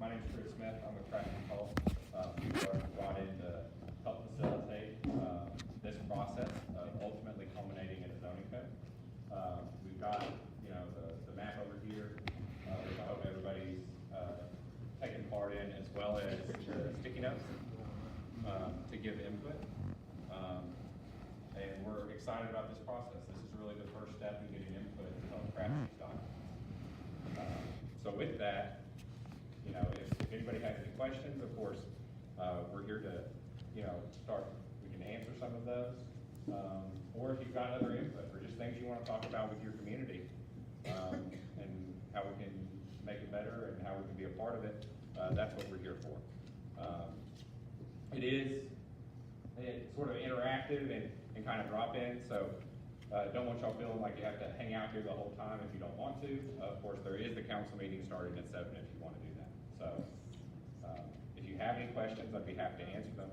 My name is Chris Smith. I'm with Craft and Call. We were brought in to help facilitate this process of ultimately culminating in a zoning code. We've got, the map over here, which I hope everybody's taking part in, as well as the sticky notes to give input. And we're excited about this process. This is really the first step in getting input to help craft these documents. So with that, if anybody has any questions, of course, we're here to, start, we can answer some of those. Or if you've got other input or just things you want to talk about with your community, and how we can make it better and how we can be a part of it, that's what we're here for. It's sort of interactive and kind of drop in, so don't want y'all feeling like you have to hang out here the whole time if you don't want to. Of course, there is the council meeting starting at 7 if you want to do that. So if you have any questions, I'd be happy to answer them.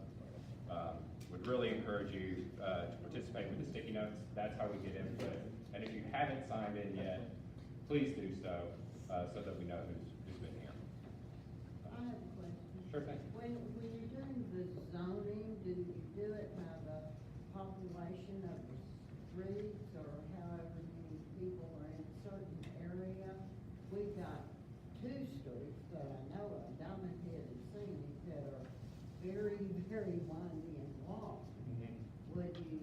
Would really encourage you to participate with the sticky notes. That's how we get input. And if you haven't signed in yet, please do so, so that we know who's been here. I have a question. Sure thing. When you're doing the zoning, do you do it by the population of the streets or however many people are in a certain area? We've got two streets that I know of, Diamond Head and Scenic, that are very, very windy and long. Would you,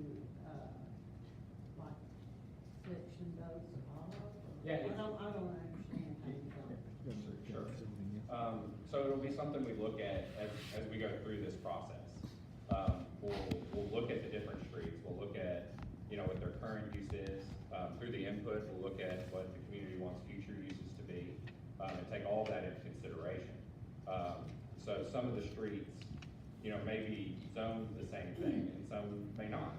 like, section those off? Yeah, I don't understand how you do it. Sure. So it'll be something we look at as we go through this process. We'll look at the different streets. We'll look at, what their current use is. Through the input, we'll look at what the community wants future uses to be, and take all that into consideration. So some of the streets, may be zoned the same thing, and some may not.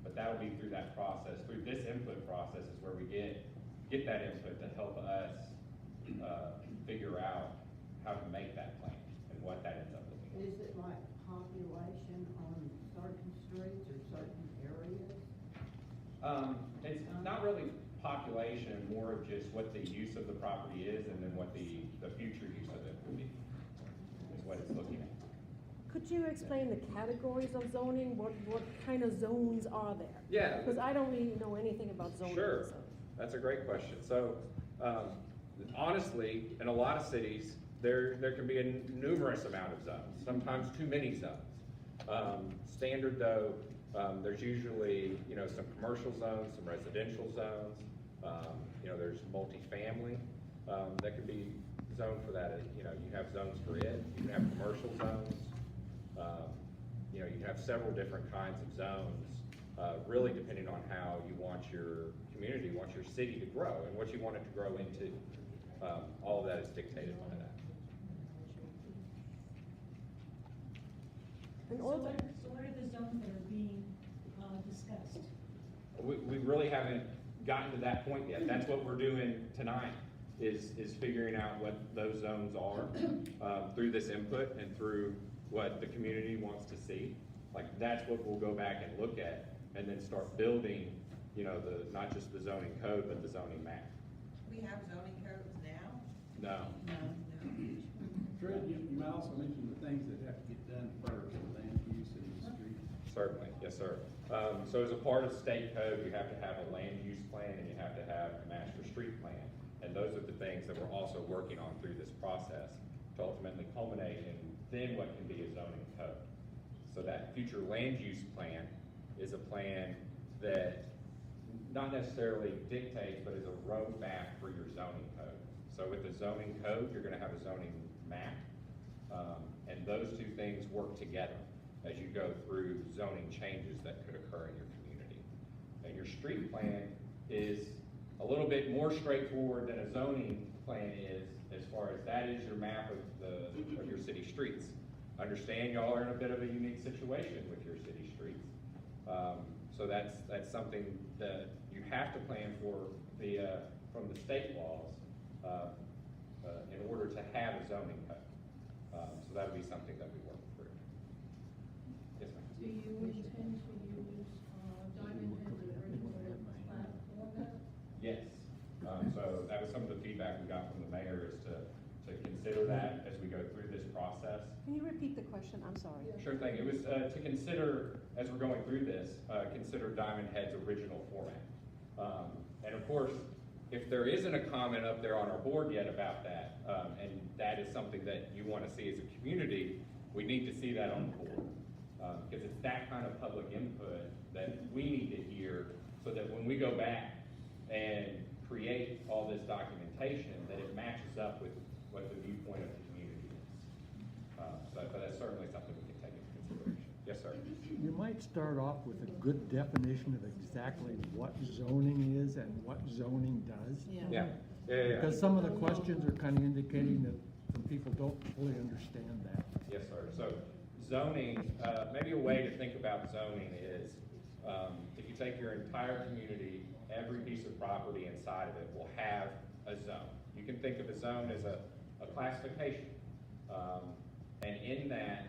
But that'll be through that process. Through this input process is where we get that input to help us figure out how to make that plan and what that ends up looking like. Is it like population on certain streets or certain areas? It's not really population, more of just what the use of the property is, and then what the future use of it will be, is what it's looking at. Could you explain the categories of zoning? What kind of zones are there? Yeah. Because I don't really know anything about zoning. Sure, So. that's a great question. So, honestly, in a lot of cities, there can be a numerous amount of zones, sometimes too many zones. Standard though, there's usually, some commercial zones, some residential zones. There's multifamily that could be zoned for that. You have zones for it. You can have commercial zones. You have several different kinds of zones, really depending on how you want your community, want your city to grow, and what you want it to grow into. All of that is dictated by that. And So all what are the zones that are being discussed? We really haven't gotten to that point yet. That's what we're doing tonight, is figuring out what those zones are through this input and through what the community wants to see. Like, that's what we'll go back and look at, and then start building, not just the zoning code, but the zoning map. We have zoning codes now? No. Fred, you also mentioned the things that have to get done first, the land use and the street. Certainly, yes, sir. So as a part of state code, you have to have a land use plan and you have to have a master street plan. And those are the things that we're also working on through this process to ultimately culminate in then what can be a zoning code. So that future land use plan is a plan that not necessarily dictates, but is a roadmap for your zoning code. So with the zoning code, you're gonna have a zoning map. And those two things work together as you go through zoning changes that could occur in your community. And your street plan is a little bit more straightforward than a zoning plan is, as far as that is your map of your city streets. Understand y'all are in a bit of a unique situation with your city streets. So that's something that you have to plan for from the state laws in order to have a zoning code. So that'll be something that we work through. Yes, ma'am. Do you intend to use Diamond as an original plat format? Yes. So that was some of the feedback we got from the mayor, is to consider consider that as we go through this process. Can you repeat the question? I'm sorry. Sure thing. It was to consider, as we're going through this, consider Diamond Head's original format. And of course, if there isn't a comment up there on our board yet about that, and that is something that you want to see as a community, we need to see that on the board. Because it's that kind of public input that we need to hear so that when we go back and create all this documentation, that it matches up with what the viewpoint of the community is. But that's certainly something we can take into consideration. Yes, sir. You might start off with a good definition of exactly what zoning is and what zoning does. Yeah. Because some of the questions are kind of indicating that some people don't fully understand that. Yes, sir. So zoning, maybe a way to think about zoning is, if you take your entire community, every piece of property inside of it will have a zone. You can think of a zone as a classification. And in that,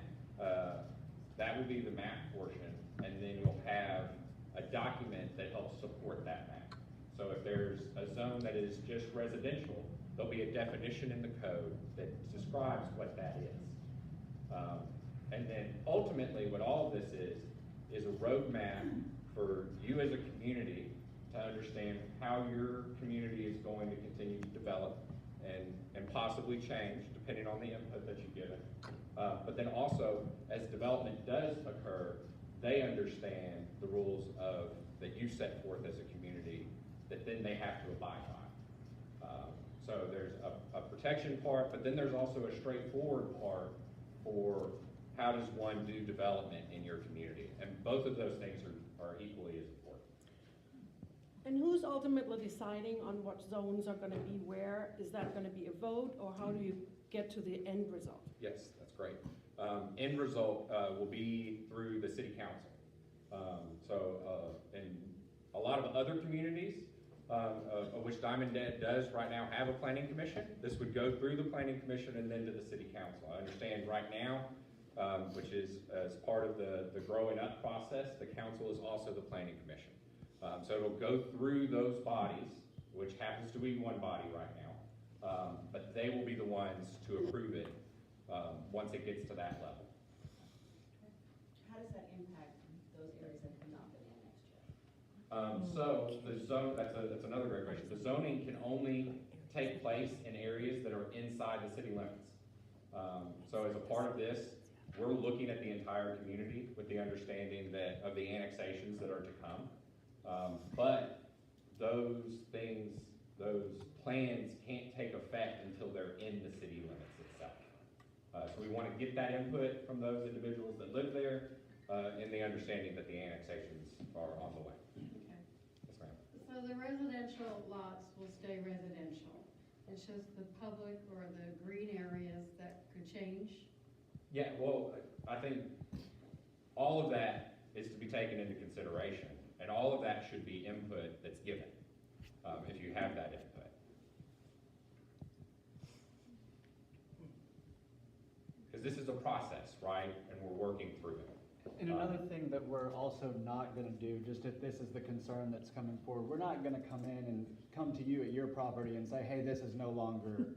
that will be the map portion, and then you'll have a document that helps support that map. So if there's a zone that is just residential, there'll be a definition in the code that describes what that is. And then ultimately what all of this is a roadmap for you as a community to understand how your community is going to continue to develop and possibly change depending on the input that you've given. But then also, as development does occur, they understand the rules that you set forth as a community that then they have to abide by. So there's a protection part, but then there's also a straightforward part for how does one do development in your community. And both of those things are equally as important. And who's ultimately deciding on what zones are gonna be where? Is that gonna be a vote, or how do you get to the end result? Yes, that's great. End result will be through the city council. In a lot of other communities, of which Diamond Head does right now have a planning commission, this would go through the planning commission and then to the city council. I understand right now, which is as part of the growing up process, the council is also the planning commission. So it'll go through those bodies, which happens to be one body right now, but they will be the ones to approve it once it gets to that level. How does that impact those areas that have not been annexed yet? So the zone, that's another great question. The zoning can only take place in areas that are inside the city limits. So as a part of this, we're looking at the entire community with the understanding that of the annexations that are to come. But those things, those plans can't take effect until they're in the city limits itself. So we want to get that input from those individuals that live there in the understanding that the annexations are on the way. Okay. Yes, ma'am. So the residential lots will stay residential. It's just the public or the green areas that could change? Yeah, well, I think all of that is to be taken into consideration, and all of that should be input that's given, if you have that input. Because this is a process, right, and we're working through it. And another thing that we're also not gonna do, just if this is the concern that's coming forward, we're not gonna come in and come to you at your property and say, hey, this is no longer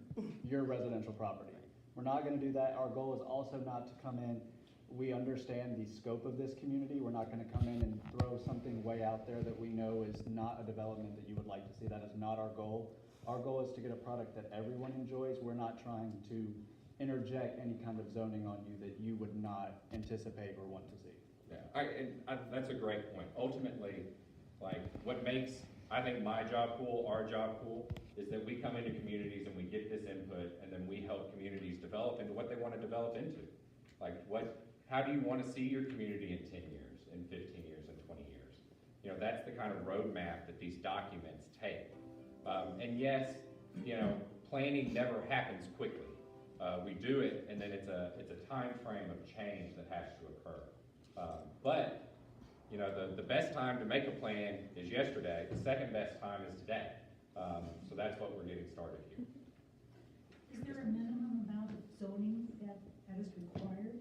your residential property. We're not gonna do that. Our goal is also not to come in, we understand the scope of this community. We're not gonna come in and throw something way out there that we know is not a development that you would like to see. That is not our goal. Our goal is to get a product that everyone enjoys. We're not trying to interject any kind of zoning on you that you would not anticipate or want to see. Yeah, that's a great point. Ultimately, like, what makes, I think, my job cool, our job cool, is that we come into communities and we get this input, and then we help communities develop into what they want to develop into. Like, how do you want to see your community in 10 years, in 15 years, in 20 years? You know, that's the kind of roadmap that these documents take. And yes, you know, planning never happens quickly. We do it, and then it's a time frame of change that has to occur. But, you know, the best time to make a plan is yesterday. The second best time is today. So that's what we're getting started here. Is there a minimum amount of zoning that is required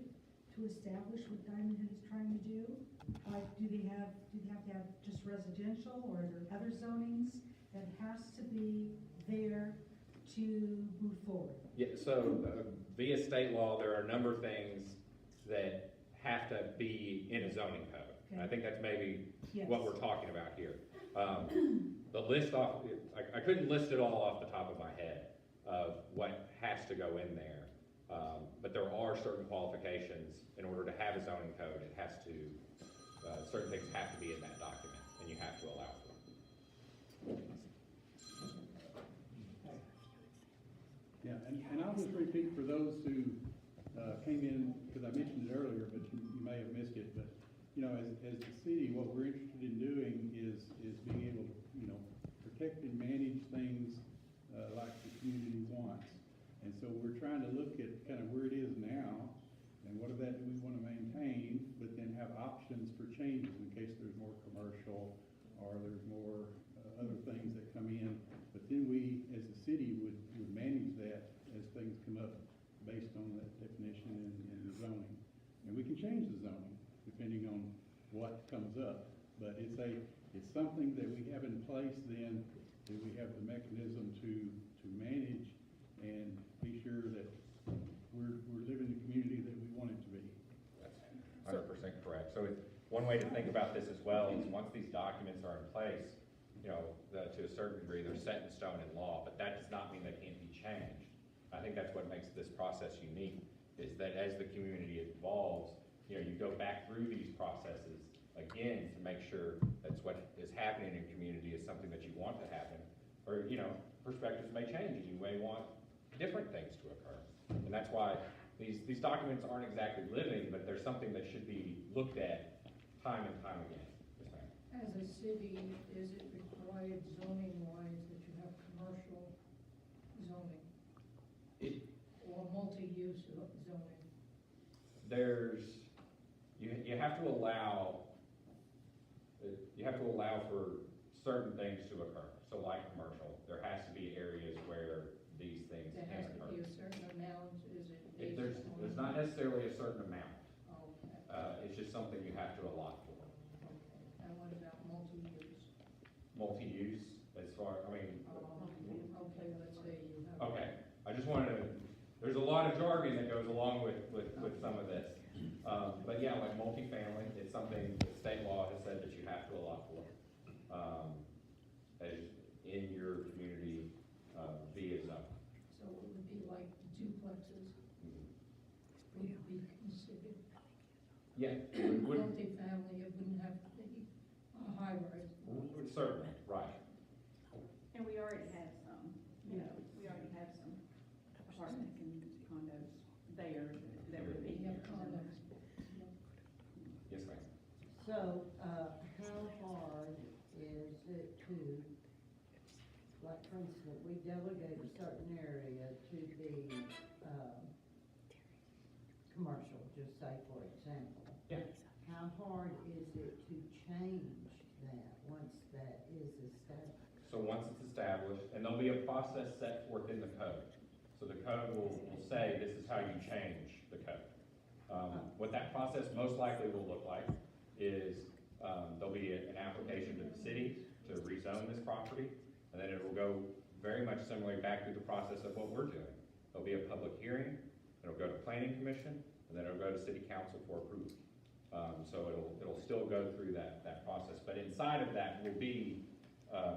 to establish what Diamond Head is trying to do? Like, do they have to have just residential, or are there other zonings that has to be there to move forward? Yeah, so via state law, there are a number of things that have to be in a zoning code. And I think that's maybe Yes. what we're talking about here. The list off, I couldn't list it all off the top of my head of what has to go in there. But there are certain qualifications in order to have a zoning code. It has to, certain things have to be in that document, and you have to allow for them. Yeah, and I'll just repeat for those who came in, because I mentioned it earlier, but you may have missed it, but, you know, as the city, what we're interested in doing is being able to, you know, protect and manage things like the community wants. And so we're trying to look at kind of where it is now, and what of that do we want to maintain, but then have options for changes in case there's more commercial, or there's more other things that come in. But then we, as a city, would manage that as things come up based on that definition and the zoning. And we can change the zoning depending on what comes up. But it's something that we have in place then, that we have the mechanism to manage and be sure that we're living the community that we want it to be. That's 100% correct. So one way to think about this as well is once these documents are in place, you know, to a certain degree, they're set in stone in law, but that does not mean they can't be changed. I think that's what makes this process unique, is that as the community evolves, you know, you go back through these processes again to make sure that's what is happening in your community is something that you want to happen. Or, you know, perspectives may change and you may want different things to occur. And that's why these documents aren't exactly living, but they're something that should be looked at time and time again. Yes, ma'am. As a city, is it required zoning-wise that you have commercial zoning? Or multi-use zoning? You have to allow for certain things to occur. So like commercial, there has to be areas where these things There can has to be occur. a certain amount, is it? There's not necessarily a certain amount. Okay, It's just something you have to allot for. okay. And what about multi-use? Multi-use, as far, I mean, Okay, let's say you have. okay, I just wanted to, there's a lot of jargon that goes along with some of this. But yeah, like multifamily, it's something that state law has said that you have to allot for, as in your community, via zone. So it would be like duplexes would be considered. Yeah, it would, Multifamily, it wouldn't have to be a high-rise. certainly, right. And we already have some, you know, we already have some apartments and condos there that would be. We have condos. Yes, ma'am. So, how hard is it to, like, for instance, we delegate a certain area to be, commercial, just say for example? Yeah. How hard is it to change that once that is established? So once it's established, and there'll be a process set forth in the code. So the code will say, this is how you change the code. What that process most likely will look like is, there'll be an application to the city to rezone this property, and then it will go very much similarly back through the process of what we're doing. There'll be a public hearing, it'll go to planning commission, and then it'll go to city council for approval. So it'll still go through that process, but inside of that will be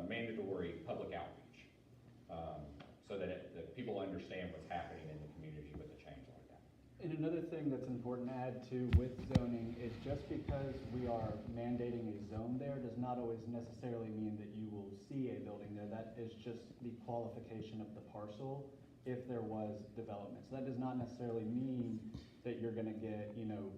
mandatory public outreach, so that people understand what's happening in the community with a change like that. And another thing that's important to add too with zoning is just because we are mandating a zone there does not always necessarily mean that you will see a building there. That is just the qualification of the parcel if there was development. So that does not necessarily mean that you're gonna get, you know,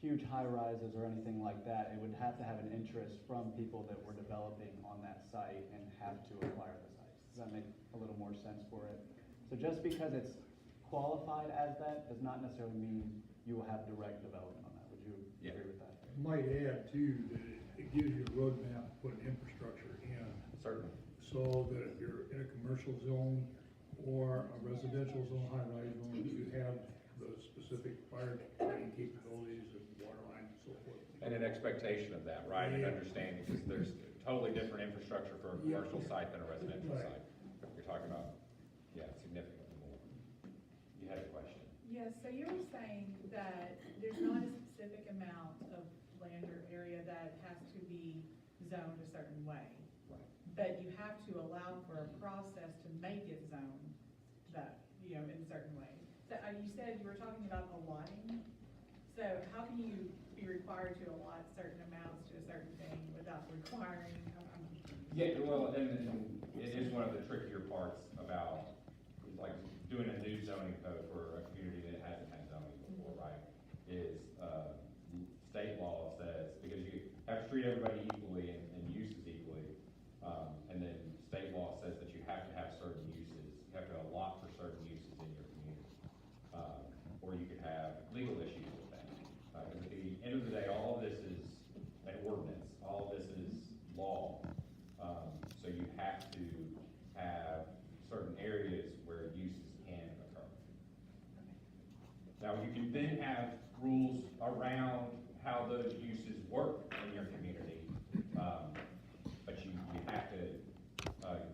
huge high rises or anything like that. It would have to have an interest from people that were developing on that site and have to acquire the site. Does that make a little more sense for it? So just because it's qualified as that does not necessarily mean you will have direct development on that. Would you Yeah. agree with that? Might add too, that it gives you a roadmap to put infrastructure in, Certainly. so that if you're in a commercial zone or a residential zone, high-rise zone, you have the specific fire training capabilities and water lines and so forth. And an expectation of that, right, and Yeah. understanding, because there's totally different infrastructure for a Yeah. commercial site than a residential Right. site. You're talking about, yeah, it's Yes, so you were saying that there's not a specific amount of land or area that has to be zoned a certain way. Right. But you have to allow for a process to make it zoned that, in a certain way. So you said you were talking about allotting. So how can you be required to allot certain amounts to a certain thing without requiring? Yeah, well, and it is one of the trickier parts about, like, doing a new zoning code for a community that hasn't had zoning before, right? Is, state law says, because you have to treat everybody equally and uses equally, and then state law says that you have to have certain uses, you have to allot for certain uses in your community. Or you could have legal issues with that. Because at the end of the day, all of this is an ordinance, all of this is law. So you have to have certain areas where uses can occur. Now, you can then have rules around how those uses work in your community, but you have to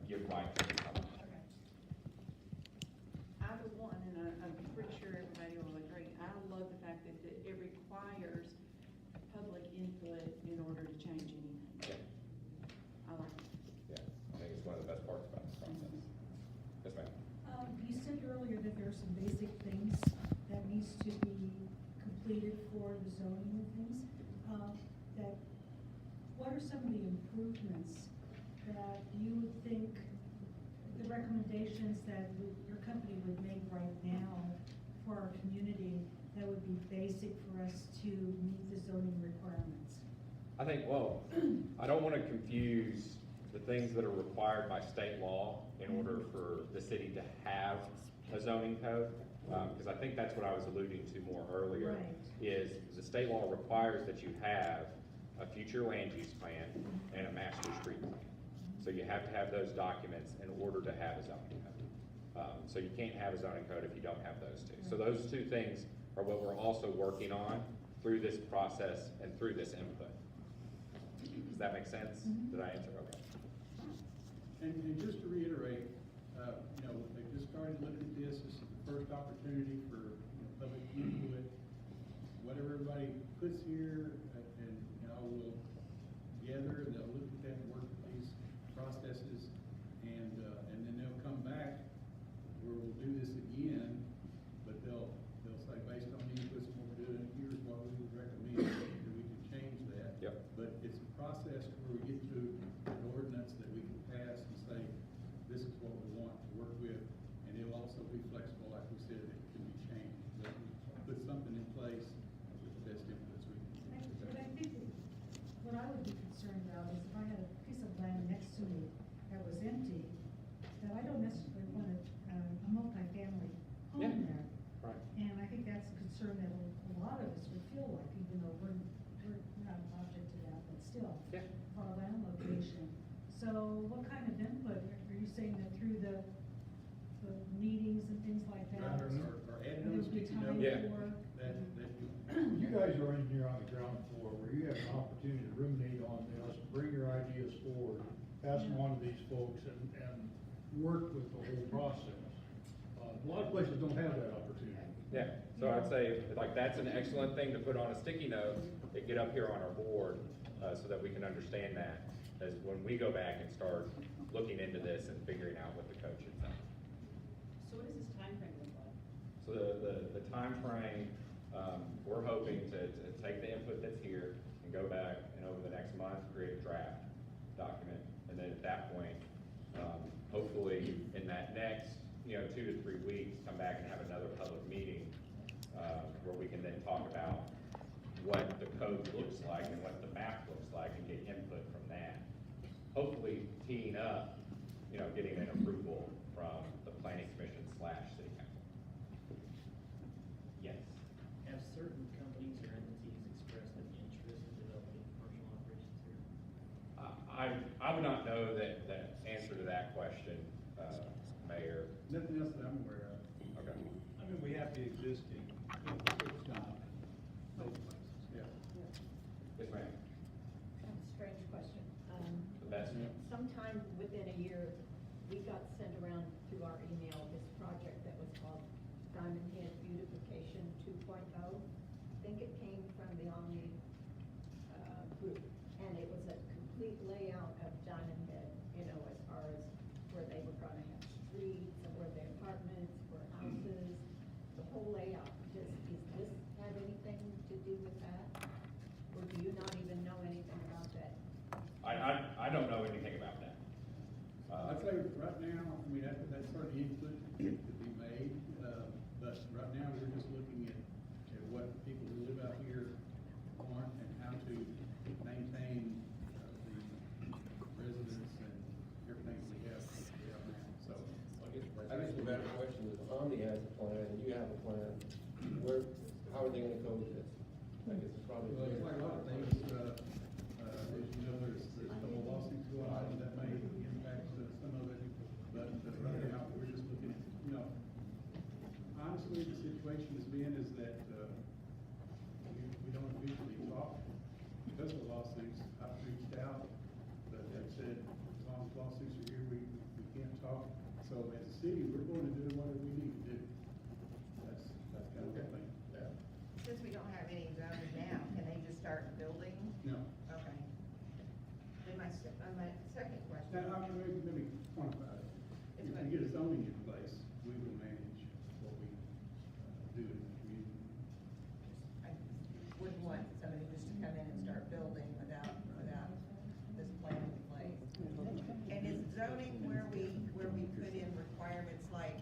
give right to the public. I, for one, and I'm pretty sure everybody will agree, I love the fact that it requires public input in order to change anything. Yeah. I like it. Yeah, I think it's one of the best parts about this process. Yes, ma'am. You said earlier that there are some basic things that needs to be completed for the zoning and things. What are some of the improvements that you would think, the recommendations that your company would make right now for our community that would be basic for us to meet the zoning requirements? I think, well, I don't want to confuse the things that are required by state law in order for the city to have a zoning code, because I think that's what I was alluding to more earlier. Right. Is the state law requires that you have a future land use plan and a master street plan. So you have to have those documents in order to have a zoning code. So you can't have a zoning code if you don't have those two. So those two things are what we're also working on through this process and through this input. Does that make sense? Did I answer? Okay. And just to reiterate, they just started looking at this is the first opportunity for public input. Whatever everybody puts here, and will gather, and they'll look at that and work with these processes, and then they'll come back where we'll do this again, but they'll say, based on the inputs and what we're doing, here's what we would recommend, that we can change that. Yep. But it's a process where we get to an ordinance that we can pass and say, this is what we want to work with, and it'll also be flexible, like we said, it can be changed. But we put something in place with the best inputs we can. But I think that what I would be concerned about is if I had a piece of land next to me that was empty, that I don't necessarily want a multifamily Yeah. home there. Right. And I think that's a concern that a lot of us would feel like, even though we're not object to that, but still, Yeah. for our land location. So what kind of input, are you saying that through the meetings and things like that? Or add there those would be sticky time notes Yeah. for? You guys are in here on the ground floor where you have an opportunity to ruminate on this, bring your ideas forward, pass them on to these folks and work with the whole process. A lot of places don't have that opportunity. Yeah, so I'd say, like, that's an excellent thing to put on a sticky note and get up here on our board, so that we can understand that, as when we go back and start looking into this and figuring out what the code should say. So what does this timeframe look like? So the timeframe, we're hoping to take the input that's here and go back and over the next month, create a draft document. And then at that point, hopefully in that next, 2 to 3 weeks, come back and have another public meeting, where we can then talk about what the code looks like and what the map looks like and get input from that. Hopefully teeing up, getting an approval from the planning commission / city council. Yes. Have certain companies or entities expressed an interest in developing commercial operations here? I would not know that answer to that question, Mayor. Nothing else that I'm aware of. Okay. I mean, we have the existing. Yeah. Yes, ma'am. Kind of strange question. The best. Sometime within a year, we got sent around through our email this project that was called Diamond Head Beautification thing in the code is. I guess it's probably. Well, it's like a lot of things, as you know, there's a couple lawsuits going on that may impact some of it, but right now, we're just looking at, honestly, the situation has been is that, we don't usually talk because of lawsuits. I've reached out, but they've said, as long as lawsuits are here, we can't talk. So as a city, we're going to do whatever we need to do. That's kind of the thing. Since we don't have any zoning now, can they just start building? No. Okay. Then my second question. Now, let me quantify it. If we get a zoning in place, we will manage what we do in the community. I wouldn't want somebody just to come in and start building without this plan in place. And is zoning where we put in requirements like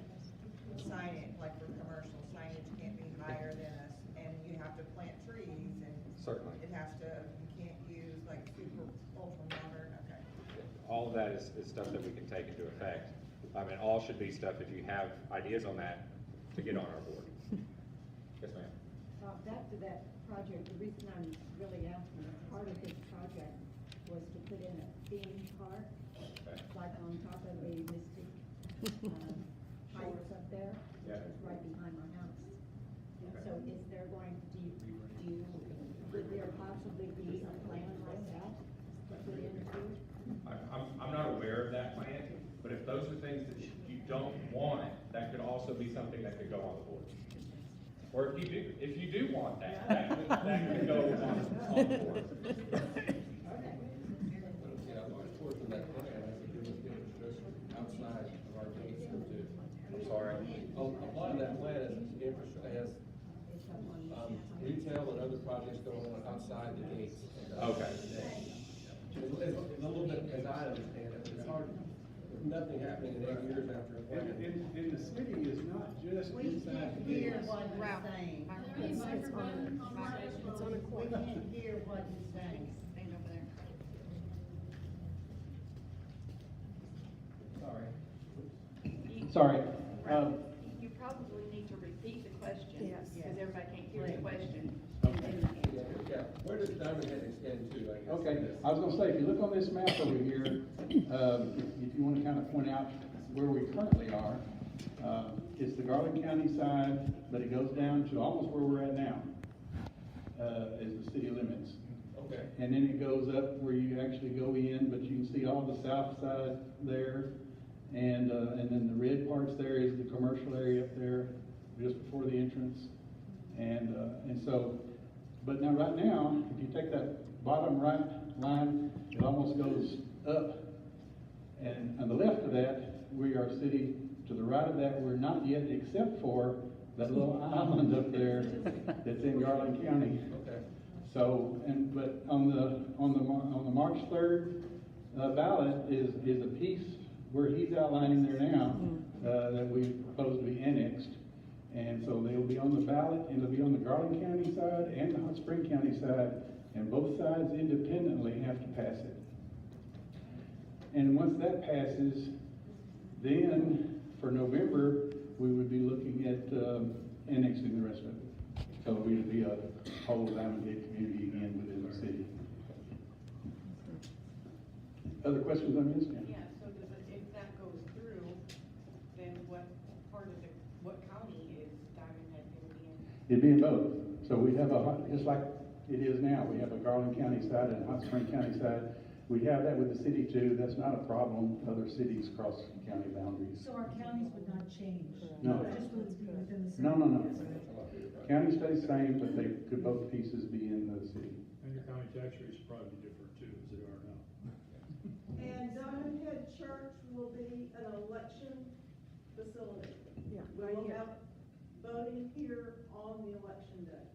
signage, like for commercial signage can't be higher than us, and you have to plant trees, and Certainly. it has to, you can't use like super ultra modern, okay. All of that is stuff that we can take into effect. I mean, all should be stuff, if you have ideas on that, to get on our board. Yes, ma'am. Back to that project, the reason I'm really asking, part of this project was to put in a theme park, Okay. like on top of the Mystic Heights up there, Yeah. which is right behind my house. Okay. So is there going to would there possibly be a plan like that to put into? I'm not aware of that plan, but if those are things that you don't want, that could also be something that could go on the board. Or if you do want that, that could go on the board. Yeah, a large portion of that plan has to do with the infrastructure outside of our gates too. I'm sorry. A lot of that plan is infrastructure, has retail and other projects going on outside the gates. Okay. It's a little bit, as I understand it, it's hard, there's nothing happening in 8 years after a plan. And the city is not just We inside can't the hear gates. what he's saying. It's on a We court. can't hear what he's saying. Sorry. You probably need to repeat the question. Yes. Because everybody can't hear the question. Yeah, where does Diamond Head extend to, I guess? Okay, I was gonna say, if you look on this map over here, if you wanna kind of point out where we currently are, it's the Garland County side, but it goes down to almost where we're at now, is the city limits. Okay. And then it goes up where you actually go in, but you can see all the south side there. And then the red parts there is the commercial area up there, just before the entrance. And so, but now, right now, if you take that bottom right line, it almost goes up. And on the left of that, we are city. To the right of that, we're not yet, except for that little island up there that's in Garland County. Okay. So, but on the March 3rd ballot is a piece where he's outlining there now, that we propose to be annexed. And so they'll be on the ballot, and they'll be on the Garland County side and the Hot Spring County side, and both sides independently have to pass it. And once that passes, then for November, we would be looking at annexing the rest of it. So we would be a whole Diamond Head community again within the city. Other questions on this? Yeah, so if that goes through, then what part of what county is Diamond Head gonna be in? It'd be in both. So we have just like it is now, we have a Garland County side and a Hot Spring County side. We have that with the city too. That's not a problem. Other cities cross county boundaries. So our counties would not change? No. Just would be within the same? No. County stays same, but both pieces be in the city. And your county tax rates will probably be different too, as they are now. And Diamond Head Church will be an election facility. Yeah, We right will here. have voting here on the election day.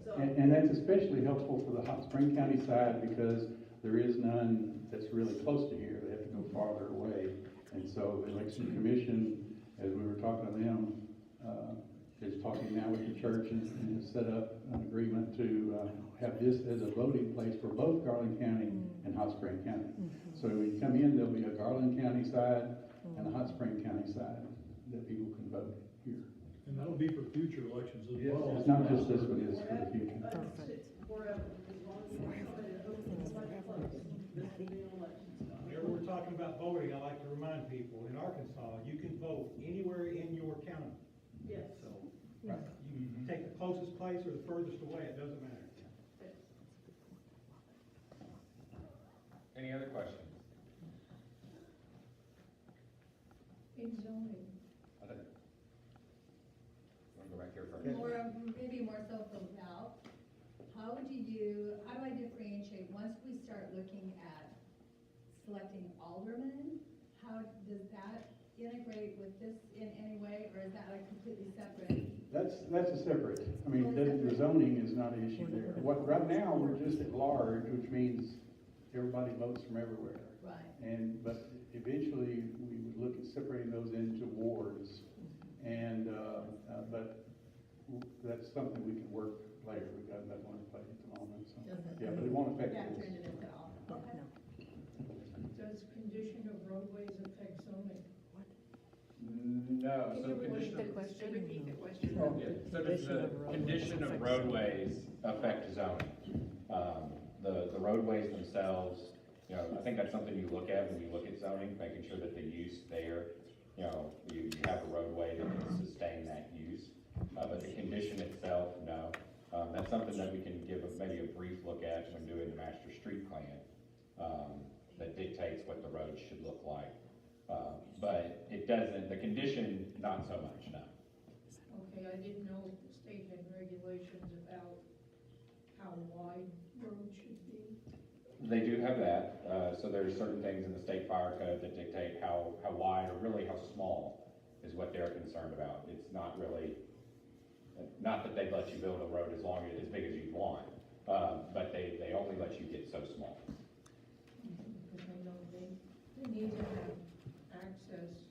So And that's especially helpful for the Hot Spring County side because there is none that's really close to here. They have to go farther away. And so the election commission, as we were talking to them, is talking now with the church and has set up an agreement to have this as a voting place for both Garland County and Hot Spring County. So when you come in, there'll be a Garland County side and a Hot Spring County side that people can vote here. And that'll be for future elections as Yes, well. it's not just this one, it's for the future. Forever, as long as it's open, it's like closed. This will be an election. Whenever we're talking about voting, I like to remind people, in Arkansas, you can vote anywhere in your county. Yes. So, you can take the closest place or the furthest away, it doesn't matter. Any other questions? In zoning, Want to go back here first? Maybe more so for Ralph, how do I differentiate, once we start looking at selecting aldermen, how does that integrate with this in any way, or is that like completely separate? That's a separate, I mean, the zoning is not an issue there. Right now, we're just at large, which means everybody votes from everywhere. Right. But eventually, we would look at separating those into wards. And, but that's something we can work later. We've got that one in place at the moment, so. Yeah, but it won't affect Factor this. into this at all? Okay. does condition of roadways affect zoning? No, so condition of. Oh, yeah. So does the condition of roadways affect zoning? The roadways themselves, you know, I think that's something you look at when you look at zoning, making sure that the use there, you know, you have a roadway that can sustain that use. But the condition itself, no. That's something that we can give maybe a brief look at when doing the master street plan, that dictates what the roads should look like. But it doesn't, the condition, not so much, no. Okay, I didn't know if the state had regulations about how wide roads should be. They do have that, so there's certain things in the state fire code that dictate how wide or really how small is what they're concerned about. It's not really, not that they'd let you build a road as big as you want, but they only let you get so small. Because I know they need to have access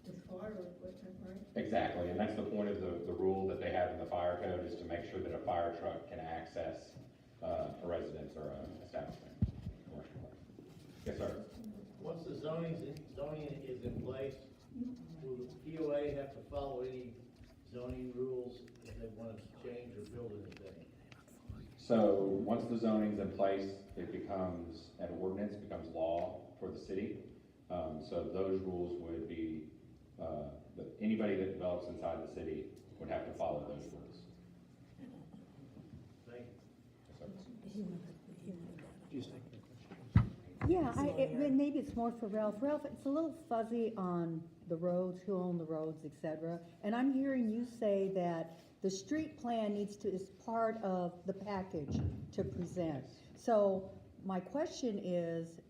to fire equipment, right? Exactly, and that's the point of the rule that they have in the fire code, is to make sure that a fire truck can access a residence or an establishment. Yes, sir. Once the zoning is in place, will the POA have to follow any zoning rules if they want to change or build anything? So, once the zoning's in place, it becomes an ordinance, becomes law for the city. So those rules would be, that anybody that develops inside the city would have to follow those rules. Thank Yes, sir. Yeah, maybe it's more for Ralph. Ralph, it's a little fuzzy on the roads, who own the roads, et cetera. And I'm hearing you say that the street plan is part of the package to present. So my question is,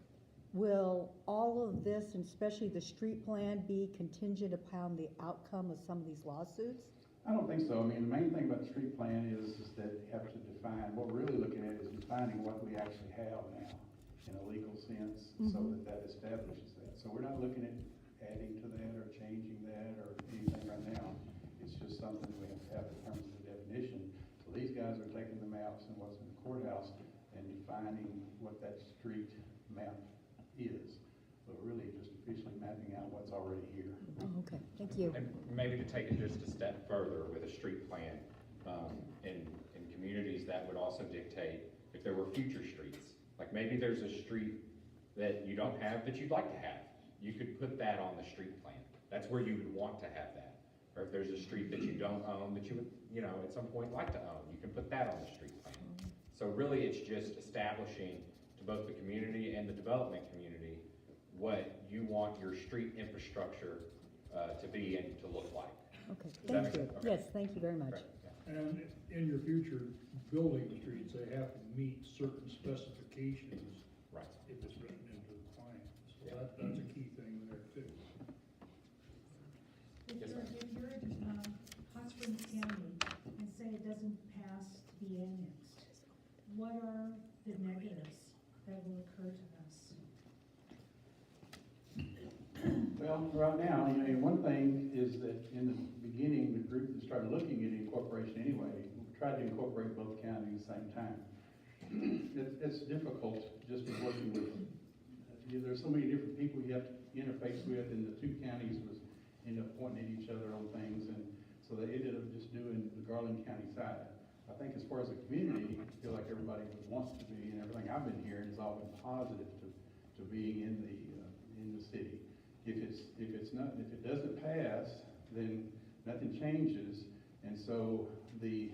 will all of this, and especially the street plan, be contingent upon the outcome of some of these lawsuits? I don't think so. I mean, the main thing about the street plan is that you have to define, what we're really looking at is defining what we actually have now in a legal sense, so that establishes that. So we're not looking at adding to that or changing that or anything right now. It's just something we have to have in terms of the definition. So these guys are taking the maps and what's in the courthouse and defining what that street map is. But really just officially mapping out what's already here. Oh, okay, thank you. And maybe to take it just a step further with a street plan, in communities that would also dictate if there were future streets. Like maybe there's a street that you don't have that you'd like to have. You could put that on the street plan. That's where you would want to have that. Or if there's a street that you don't own that you would, you know, at some point like to own, you can put that on the street plan. So really it's just establishing to both the community and the development community what you want your street infrastructure to be and to look like. Okay, Does that thank make you. sense? Okay. Yes, thank you very much. Great, yeah. And in your future building streets, they have to meet certain specifications. Right. If it's written into the plan. So that's a key thing there too. If you're in Hot Springs County and say it doesn't pass to be annexed, what are the negatives that will occur to us? Well, right now, you know, one thing is that in the beginning, the group that started looking at incorporation anyway, tried to incorporate both counties at the same time. It's difficult just working with, there's so many different people you have to interface with, and the two counties was end up pointing at each other on things, and so they ended up just doing the Garland County side. I think as far as a community, I feel like everybody wants to be, and everything I've been hearing has all been positive to being in the city. If it doesn't pass, then nothing changes, and so the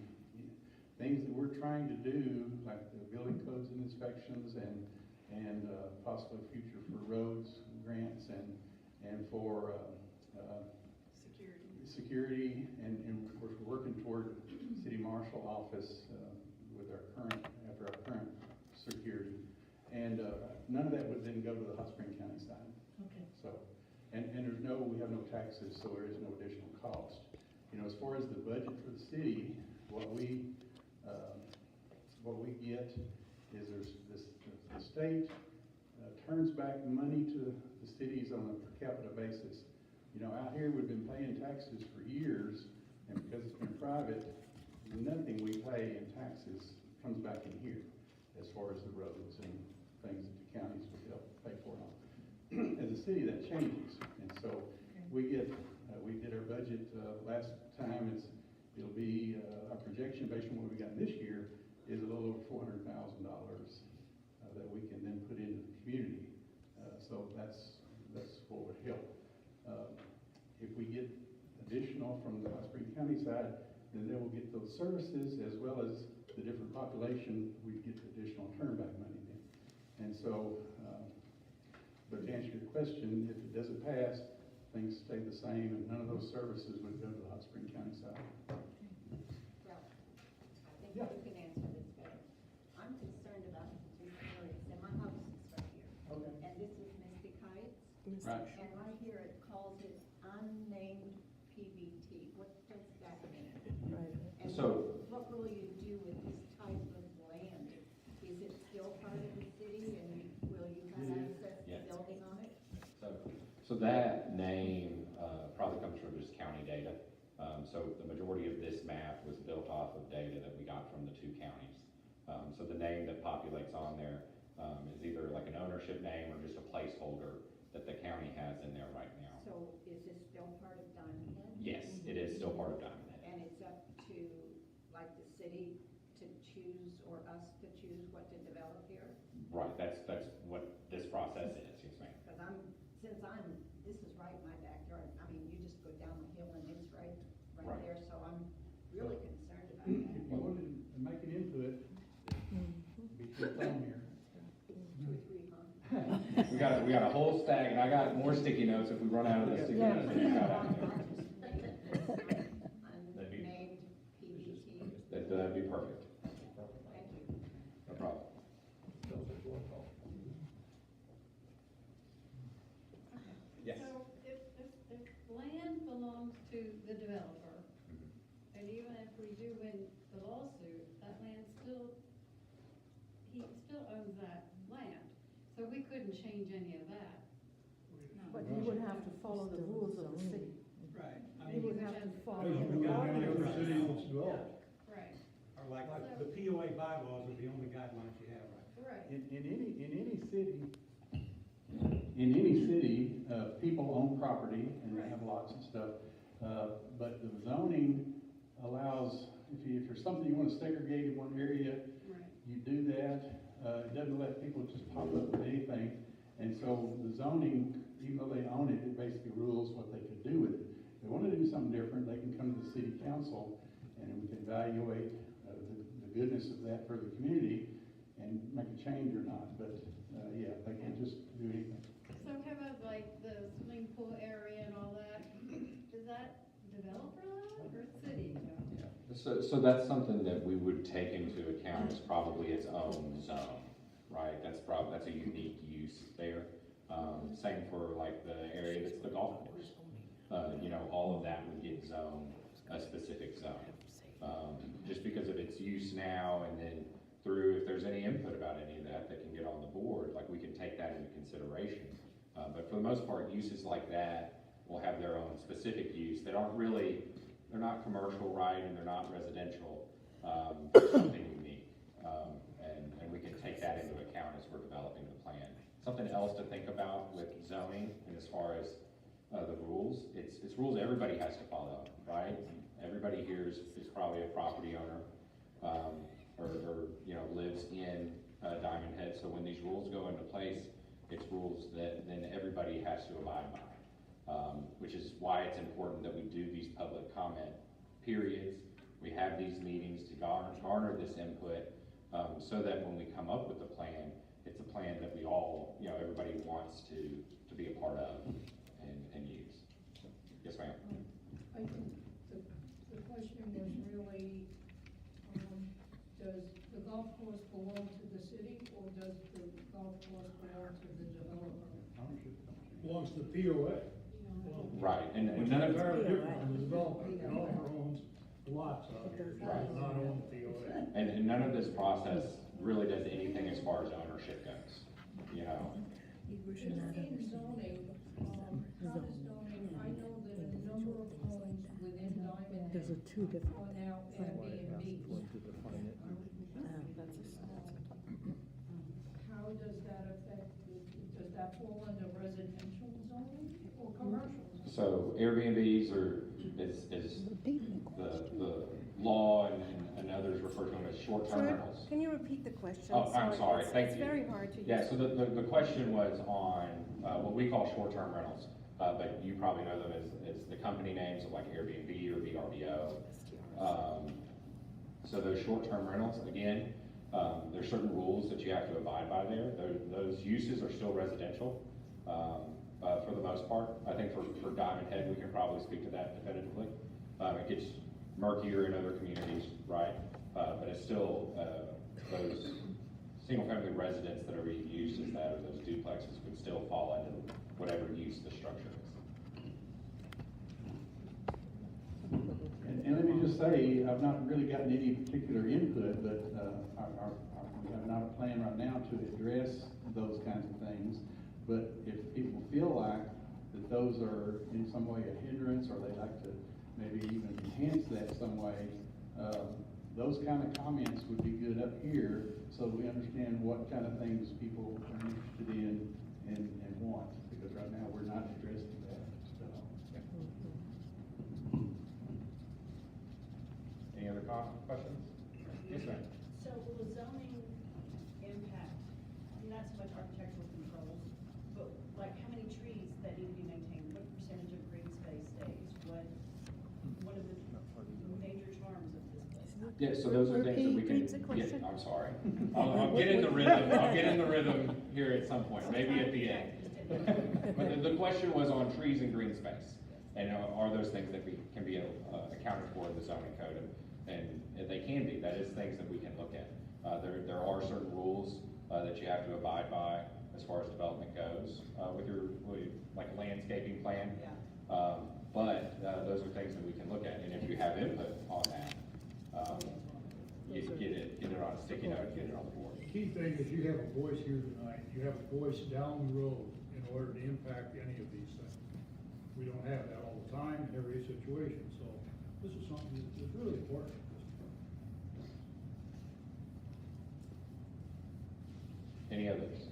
things that we're trying to do, like the building codes and inspections and possibly future for roads grants and for security, and we're working toward city marshal office with after our current security. And none of that would then go to the Hot Spring County side. Okay. So, and we have no taxes, so there is no additional cost. You know, as far as the budget for the city, what we get is the state turns back money to the cities on a per capita basis. You know, out here we've been paying taxes for years, and because it's been private, nothing we pay in taxes comes back in here as far as the roads and things that the counties would help pay for. As a city, that changes, and so we did our budget last time. It'll be our projection based on what we got this year is a little over $400,000 that we can then put into the community. So that's what would help. If we get additional from the Hot Spring County side, then they will get those services as well as the different population. We get additional turnback money then. And so, but to answer your question, if it doesn't pass, things stay the same, and none of those services would go to the Hot Spring County side. Well, I think you can answer this better. I'm concerned about the two areas, and my house is right here. Okay. And this is Mystic Heights. Right. And right here it calls it unnamed PBT. What does that mean? Right. And So- what will you do with this type of land? Is it still part of the city, and will you have access to Yeah. building on it? So that name probably comes from just county data. So the majority of this map was built off of data that we got from the two counties. So the name that populates on there is either like an ownership name or just a placeholder that the county has in there right now. So is this still part of Diamond Head? Yes, it is still part of Diamond Head. And it's up to, like, the city to choose, or us to choose what to develop here? Right, that's what this process is, yes ma'am. Because this is right in my backyard. I mean, you just go down the hill and it's right Right. there, so I'm really concerned about If that. you wanted to make an input, be sure it's on here. 2 or 3, huh? We got a whole stack, and I got more sticky notes if we run out of the sticky notes that we got out there. Unnamed PBT. That'd be perfect. Thank you. No problem. Yes. So if land belongs to the developer, and even if we do win the lawsuit, that land he still owns that land. So we couldn't change any of that. But you would have to follow the rules of the city. Right. You would have to follow. As you go down the other city wants to develop. Right, Or like the POA bylaws are the only guidelines you have, right? right. In any city, people own property and they have lots and stuff. But the zoning allows, if there's something you want to segregate in one area, Right. you do that. It doesn't let people just pop up with anything. And so the zoning, even though they own it, it basically rules what they can do with it. If they want to do something different, they can come to the city council and we can evaluate the goodness of that for the community and make a change or not. But yeah, they can't just do anything. So how about like the swimming pool area and all that? Is that developer land or city? So that's something that we would take into account as probably its own zone, right? That's a unique use there. Same for like the area that's the golf course. All of that would get zoned a specific zone. Just because of its use now, and then through, if there's any input about any of that can get on the board, like we can take that into consideration. But for the most part, uses like that will have their own specific use that aren't really, they're not commercial, right, and they're not residential. They're something unique. And we can take that into account as we're developing the plan. Something else to think about with zoning, and as far as the rules, it's rules everybody has to follow, right? everybody here is probably a property owner, or, you know, lives in Diamond Head. So when these rules go into place, it's rules that then everybody has to abide by. Which is why it's important that we do these public comment periods. We have these meetings to garner this input, so that when we come up with a plan, it's a plan that we all, you know, everybody wants to be a part of and use. Yes, ma'am. I think the question was really, does the golf course belong to the city, or does the golf course belong to the developer? Belongs to the POA. Right, and Which is none of entirely it's, different from the developer. The developer owns lots out here, Right. does not own the POA. and none of this process really does anything as far as ownership goes, you know? In zoning, how does zoning, I know that a number of homes within Diamond Those are two Head different. are now Airbnbs. How does that affect, does that fall under residential zoning or commercial? So Airbnbs is the law and others refer to them as short-term rentals. Can you repeat the question? Oh, I'm sorry, thank you. It's very hard to. Yeah, so the question was on, what we call short-term rentals, but you probably know them as the company names of like Airbnb or VRBO. So those short-term rentals, again, there's certain rules that you have to abide by there. Those uses are still residential, for the most part. I think for Diamond Head, we can probably speak to that definitively. It gets murkier in other communities, right? But it's still, those single-family residents that are being used as that, or those duplexes would still fall into whatever use the structure is. And let me just say, I've not really gotten any particular input, but, we have not a plan right now to address those kinds of things. But if people feel like that those are in some way a hindrance, or they'd like to maybe even enhance that some way, those kind of comments would be good up here, so we understand what kind of things people are interested in and want, because right now we're not addressing that. So. Any other questions? Yes, ma'am. So will the zoning impact, not so much architectural controls, but like how many trees that need to be maintained, what percentage of green space stays, what are the major charms of this place? Yeah, so those are things that we can, Repeat the question. I'm sorry. I'll get in the rhythm, here at some point, maybe at the end. But the question was on trees and green space, and are those things that can be accounted for in the zoning code? And they can be, that is things that we can look at. There are certain rules that you have to abide by as far as development goes, with like landscaping plan. But those are things that we can look at, and if you have input on that, you can get it on a sticky note, get it on the board. The key thing is you have a voice here tonight, you have a voice down the road in order to impact any of these things. We don't have that all the time in every situation, so this is something that's really important. Any others?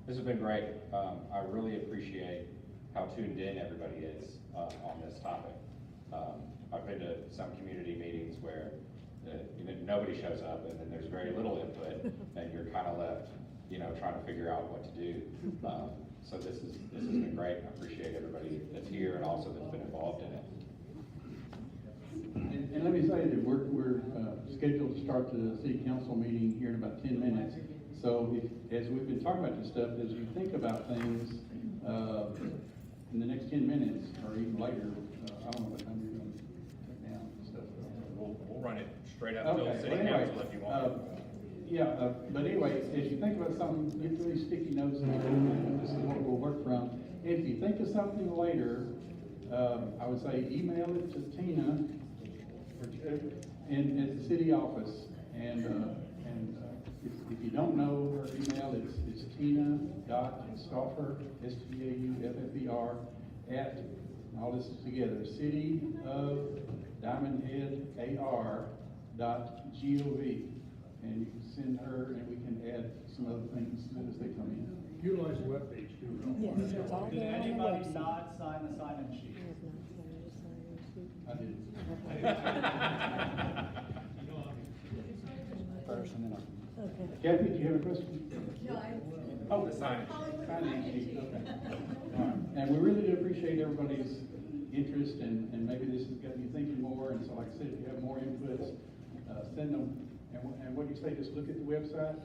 This has been great. I really appreciate how tuned in everybody is on this topic. I've been to some community meetings where nobody shows up, and then there's very little input, and you're kind of left, trying to figure out what to do. So this has been great. I appreciate everybody that's here and also that's been involved in it. And let me say that we're scheduled to start the city council meeting here in about 10 minutes. So as we've been talking about this stuff, as you think about things in the next 10 minutes or even later, I don't know what time you're going to take down and stuff. We'll run it straight up till city council if you want. But anyway, as you think about something, get really sticky notes and this is what we'll work from. If you think of something later, I would say email it to Tina and at the city office. And if you don't know her email, it's tina.stauffer, STAUFFER, at, all this is together, city of Diamond Head AR.gov. And you can send her, and we can add some other things as they come in. Utilize the webpage too. Yes, it's all Did there on the anybody website. not sign the sign-in sheet? I have not signed the sign-in sheet. I did. First and then I'll. Okay. Kathy, do you have a question? No, I. Oh, the signage. Signage, okay. All right. And we really do appreciate everybody's interest, and maybe this has got you thinking more, and so like I said, if you have more inputs, send them. And what do you say, just look at the website?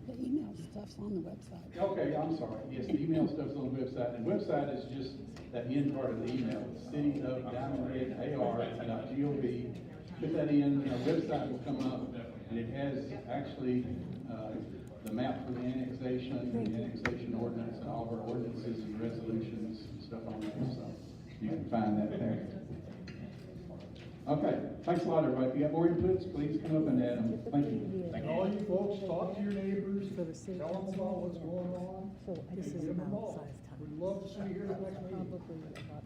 The email stuff's on the website. Okay, I'm sorry, yes, the email stuff's on the website, and the website is just that end part of the email, cityofdiamondhead.ar.gov. Put that in, and our website will come up, and it has actually, the map for the annexation, the annexation ordinance, and all of our ordinances and resolutions and stuff on there, so you can find that there. Okay, thanks a lot, everybody. If you got more inputs, please come up and add them. Thank you. And all you folks, talk to your neighbors, tell them about what's going on. So and this is give them a about call. size time. We'd love to see you here next meeting. Probably about